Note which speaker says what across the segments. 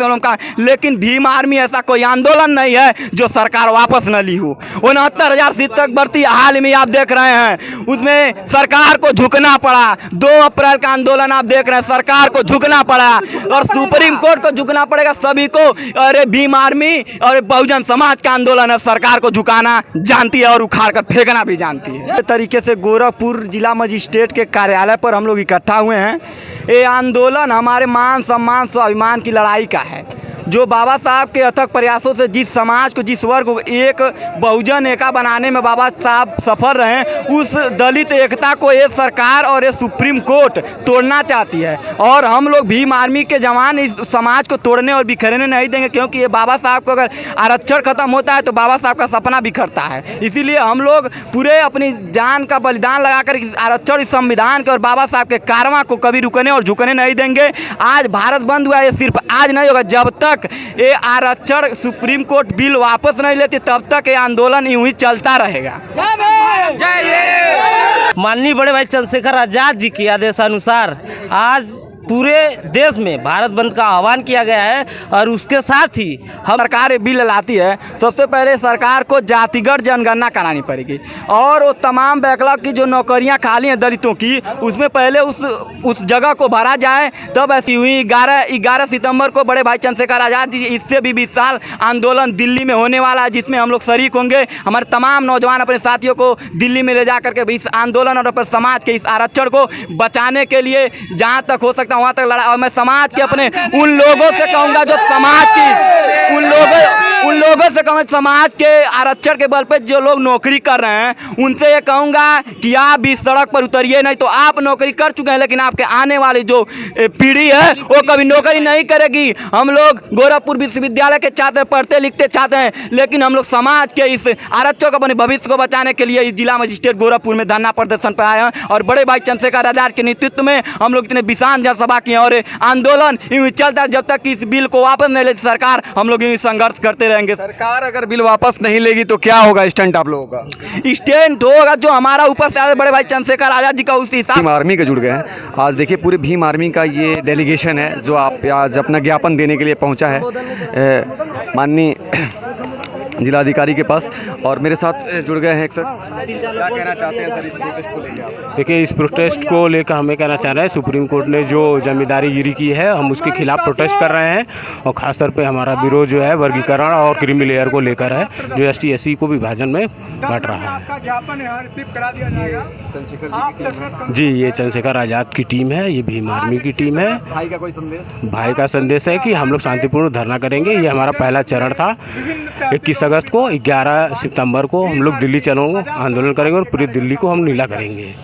Speaker 1: से हम लोग का, लेकिन भीम आर्मी ऐसा कोई आंदोलन नहीं है जो सरकार वापस न ली हो। 69,000 शिक्षक भर्ती हाल में आप देख रहे हैं, उसमें सरकार को झुकना पड़ा। 2 अप्रैल का आंदोलन आप देख रहे हैं, सरकार को झुकना पड़ा और सुप्रीम कोर्ट को झुकना पड़ेगा सभी को। अरे भीम आर्मी और बहुजन समाज का आंदोलन है, सरकार को झुकाना जानती है और उखाड़ कर फेंकना भी जानती है। इस तरीके से गोरखपुर जिला मजिस्ट्रेट के कार्यालय पर हम लोग इकट्ठा हुए हैं। ये आंदोलन हमारे मान सम्मान स्वाभिमान की लड़ाई का है, जो बाबा साहब के अथक प्रयासों से जिस समाज को, जिस वर्ग को एक बहुजन एका बनाने में बाबा साहब सफल रहे, उस दलित एकता को ये सरकार और ये सुप्रीम कोर्ट तोड़ना चाहती है। और हम लोग भीम आर्मी के जवान इस समाज को तोड़ने और बिखरने नहीं देंगे, क्योंकि ये बाबा साहब को अगर आरक्षण खत्म होता है तो बाबा साहब का सपना बिखरता है। इसीलिए हम लोग पूरे अपनी जान का बलिदान लगाकर आरक्षण, इस संविधान के और बाबा साहब के कारवां को कभी रुकने और झुकने नहीं देंगे। आज भारत बंद हुआ, ये सिर्फ आज नहीं होगा, जब तक ये आरक्षण सुप्रीम कोर्ट बिल वापस नहीं लेती तब तक ये आंदोलन यूं ही चलता रहेगा।
Speaker 2: माननीय बड़े भाई चंद्रशेखर आजाद जी के आदेशानुसार आज पूरे देश में भारत बंद का आह्वान किया गया है और उसके साथ ही हम
Speaker 1: सरकार ये बिल लाती है, सबसे पहले सरकार को जातिगत जनगणना करानी पड़ेगी और वो तमाम बैकलॉग की जो नौकरियां खाली हैं दलितों की, उसमें पहले उस जगह को भरा जाए। तब ऐसी हुई 11 सितंबर को बड़े भाई चंद्रशेखर आजाद जी, इससे भी विशाल आंदोलन दिल्ली में होने वाला है, जिसमें हम लोग शरीक होंगे। हमारे तमाम नौजवान अपने साथियों को दिल्ली में ले जा करके इस आंदोलन और अपने समाज के इस आरक्षण को बचाने के लिए जहाँ तक हो सकता वहाँ तक लड़ा। और मैं समाज के अपने उन लोगों से कहूँगा जो समाज की उन लोगों से कहूँगा समाज के आरक्षण के बल पे जो लोग नौकरी कर रहे हैं, उनसे ये कहूँगा कि आप भी सड़क पर उतरिए। नहीं तो आप नौकरी कर चुके हैं, लेकिन आपके आने वाली जो पीढ़ी है वो कभी नौकरी नहीं करेगी। हम लोग गोरखपुर विश्वविद्यालय के छात्र, पढ़ते लिखते छात्र हैं, लेकिन हम लोग समाज के इस आरक्षण को, अपने भविष्य को बचाने के लिए इस जिला मजिस्ट्रेट गोरखपुर में धरना प्रदर्शन पर आए हैं। और बड़े भाई चंद्रशेखर आजाद के नेतृत्व में हम लोग इतने विशाल जनसभा किए और आंदोलन यूं चलता है जब तक कि इस बिल को वापस नहीं लेती सरकार। हम लोग यूं संघर्ष करते रहेंगे।
Speaker 3: सरकार अगर बिल वापस नहीं लेगी तो क्या होगा स्टैंड आप लोगों का?
Speaker 1: स्टैंड होगा जो हमारा ऊपर से आए बड़े भाई चंद्रशेखर आजाद जी का, उस हिसाब
Speaker 3: भीम आर्मी के जुड़ गए हैं। आज देखिए पूरे भीम आर्मी का ये डेलीगेशन है जो आप आज अपना ज्ञापन देने के लिए पहुंचा है माननीय जिलाधिकारी के पास। और मेरे साथ जुड़ गए हैं एक सर, क्या कहना चाहते हैं सर इस प्रोटेस्ट को लेकर आप?
Speaker 4: देखिए, इस प्रोटेस्ट को लेकर हमें कहना चाह रहे हैं, सुप्रीम कोर्ट ने जो जमींदारीगिरी की है हम उसके खिलाफ प्रोटेस्ट कर रहे हैं। और ख़ासतौर पे हमारा विरोध जो है वर्गीकरण और क्रीमी लेयर को लेकर है, जो ST SC को विभाजन में बांट रहा है। जी, ये चंद्रशेखर आज़ाद की टीम है, ये भीम आर्मी की टीम है।
Speaker 3: भाई का कोई संदेश?
Speaker 4: भाई का संदेश है कि हम लोग शांतिपूर्ण धरना करेंगे। ये हमारा पहला चरण था। 21 अगस्त को, 11 सितंबर को हम लोग दिल्ली चलेंगे, आंदोलन करेंगे और पूरी दिल्ली को हम नीला करेंगे।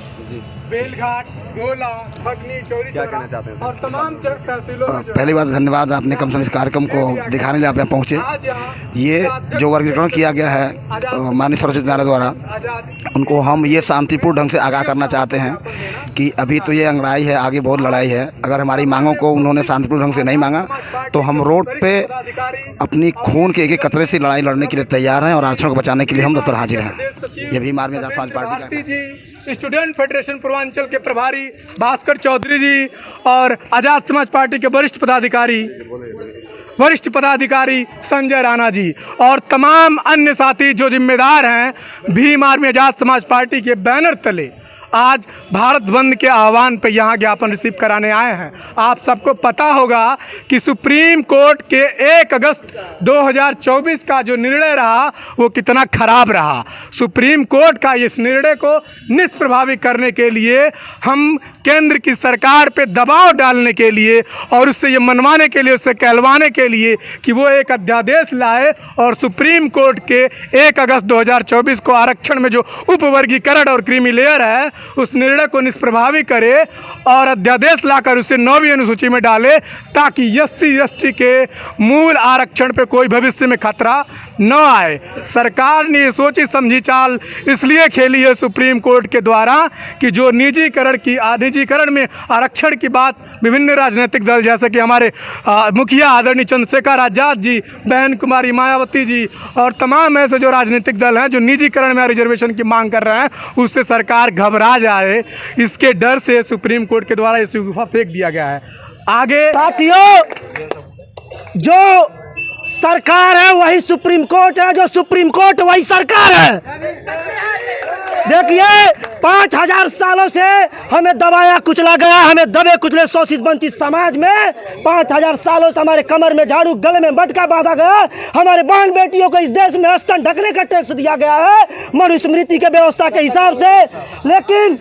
Speaker 5: बेलघाट, गोला, भटनी, चौरी चौरा और तमाम तहसीलों में
Speaker 6: पहली बात धन्यवाद, आपने कम से कम इस कार्यक्रम को दिखाने के लिए आप यहाँ पहुँचे। ये जो वर्गीकरण किया गया है माननीय सर्वोच्च न्यायालय द्वारा, उनको हम ये शांतिपूर्ण ढंग से आगाह करना चाहते हैं कि अभी तो ये अंगड़ाई है, आगे बहुत लड़ाई है। अगर हमारी मांगों को उन्होंने शांतिपूर्ण ढंग से नहीं मांगा तो हम रोड पे अपनी खून के एक कतरे से लड़ाई लड़ने के लिए तैयार हैं और आरक्षण को बचाने के लिए हम दफ्तर हाजिर हैं। ये भीम आर्मी आजाद समाज पार्टी का
Speaker 5: स्टूडेंट फेडरेशन पूर्वांचल के प्रभारी भास्कर चौधरी जी और आजाद समाज पार्टी के वरिष्ठ पदाधिकारी संजय राणा जी और तमाम अन्य साथी जो जिम्मेदार हैं भीम आर्मी आजाद समाज पार्टी के बैनर तले आज भारत बंद के आह्वान पे यहाँ ज्ञापन रिसीव कराने आए हैं। आप सबको पता होगा कि सुप्रीम कोर्ट के 1 अगस्त 2024 का जो निर्णय रहा वो कितना खराब रहा। सुप्रीम कोर्ट का इस निर्णय को निष्प्रभावी करने के लिए हम केंद्र की सरकार पे दबाव डालने के लिए और उससे ये मनवाने के लिए, उससे कहलवाने के लिए कि वो एक अध्यादेश लाए और सुप्रीम कोर्ट के 1 अगस्त 2024 को आरक्षण में जो उपवर्गीकरण और क्रीमी लेयर है उस निर्णय को निष्प्रभावी करे और अध्यादेश लाकर उसे 9वीं अनुसूची में डाले, ताकि SC ST के मूल आरक्षण पे कोई भविष्य में खतरा न आए। सरकार ने सोची समझी चाल इसलिए खेली है सुप्रीम कोर्ट के द्वारा कि जो निजीकरण की आधुनिकीकरण में आरक्षण की बात विभिन्न राजनीतिक दल जैसे कि हमारे मुखिया आदरणीय चंद्रशेखर आजाद जी, बहन कुमारी मायावती जी और तमाम ऐसे जो राजनीतिक दल हैं जो निजीकरण में रिजर्वेशन की मांग कर रहे हैं, उससे सरकार घबरा जाए, इसके डर से सुप्रीम कोर्ट के द्वारा इस गुफा फेंक दिया गया है। आगे साथियों
Speaker 7: जो सरकार है वही सुप्रीम कोर्ट है, जो सुप्रीम कोर्ट वही सरकार है। देखिए 5000 सालों से हमें दबाया कुचला गया, हमें दबे कुचले शोषित वंचित समाज में 5000 सालों से हमारे कमर में झाड़ू, गले में मटका बांधा गया। हमारे बहन बेटियों को इस देश में स्तन ढकने का टैक्स दिया गया है मनुस्मृति के व्यवस्था के हिसाब से। लेकिन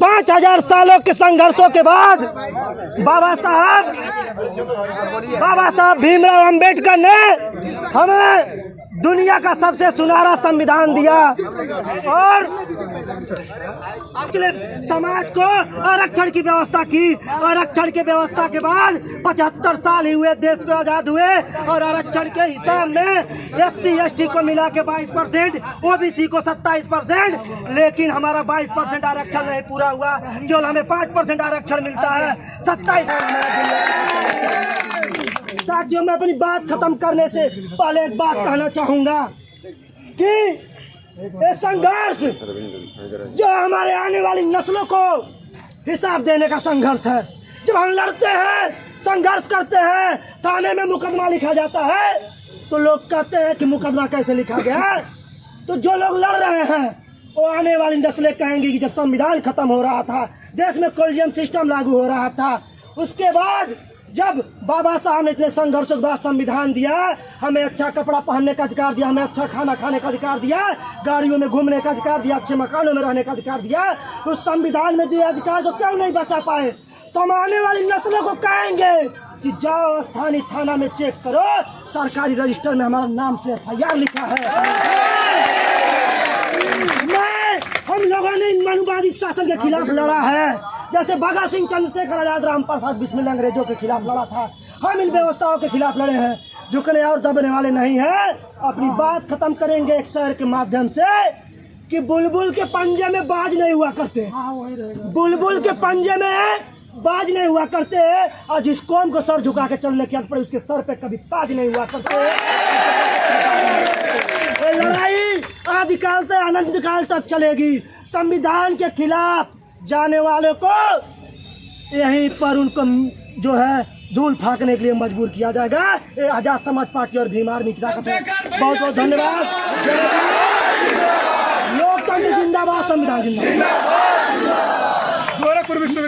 Speaker 7: 5000 सालों के संघर्षों के बाद बाबा साहब भीमराव अंबेडकर ने हमें दुनिया का सबसे सुनहरा संविधान दिया और समाज को आरक्षण की व्यवस्था की। आरक्षण की व्यवस्था के बाद 75 साल ही हुए देश को आजाद हुए और आरक्षण के हिसाब में SC/ST को मिला के 22%, OBC को 27%, लेकिन हमारा 22% आरक्षण नहीं पूरा हुआ, केवल हमें 5% आरक्षण मिलता है। 27 साथियों, मैं अपनी बात खत्म करने से पहले एक बात कहना चाहूंगा कि ये संघर्ष जो हमारे आने वाली नस्लों को हिसाब देने का संघर्ष है। जब हम लड़ते हैं, संघर्ष करते हैं, थाने में मुकदमा लिखा जाता है तो लोग कहते हैं कि मुकदमा कैसे लिखा गया। तो जो लोग लड़ रहे हैं वो आने वाली नस्लें कहेंगी कि जब संविधान खत्म हो रहा था, देश में कोलिजियम सिस्टम लागू हो रहा था, उसके बाद जब बाबा साहब ने इतने संघर्षों के बाद संविधान दिया, हमें अच्छा कपड़ा पहनने का अधिकार दिया, हमें अच्छा खाना खाने का अधिकार दिया, गाड़ियों में घूमने का अधिकार दिया, अच्छे मकानों में रहने का अधिकार दिया, उस संविधान में दिए अधिकार को क्यों नहीं बचा पाए? तो हम आने वाली नस्लों को कहेंगे कि जाओ स्थानीय थाना में चेक करो, सरकारी रजिस्टर में हमारा नाम से FIR लिखा है। हम लोगों ने इन मनुवादी शासन के खिलाफ लड़ा है, जैसे भगत सिंह, चंद्रशेखर आजाद, राम प्रसाद बिस्मिल अंग्रेजों के खिलाफ लड़ा था। हम इन व्यवस्थाओं के खिलाफ लड़े हैं, झुकने और दबने वाले नहीं हैं। अपनी बात खत्म करेंगे एक शेर के माध्यम से कि बुलबुल के पंजे में बाज नहीं हुआ करते, बुलबुल के पंजे में बाज नहीं हुआ करते, और जिस कौम को सर झुका के चलने की आदत पड़ी उसके सर पे कभी ताज नहीं हुआ करते। लड़ाई आदिकाल से अनंत काल तक चलेगी। संविधान के खिलाफ जाने वाले को यहीं पर उनको जो है धूल फाकने के लिए मजबूर किया जाएगा। ये आजाद समाज पार्टी और भीम आर्मी की ताकत है। बहुत बहुत धन्यवाद। लोकतंत्र जिंदाबाद, संविधान जिंदाबाद।
Speaker 5: गोरखपुर विश्वविद्यालय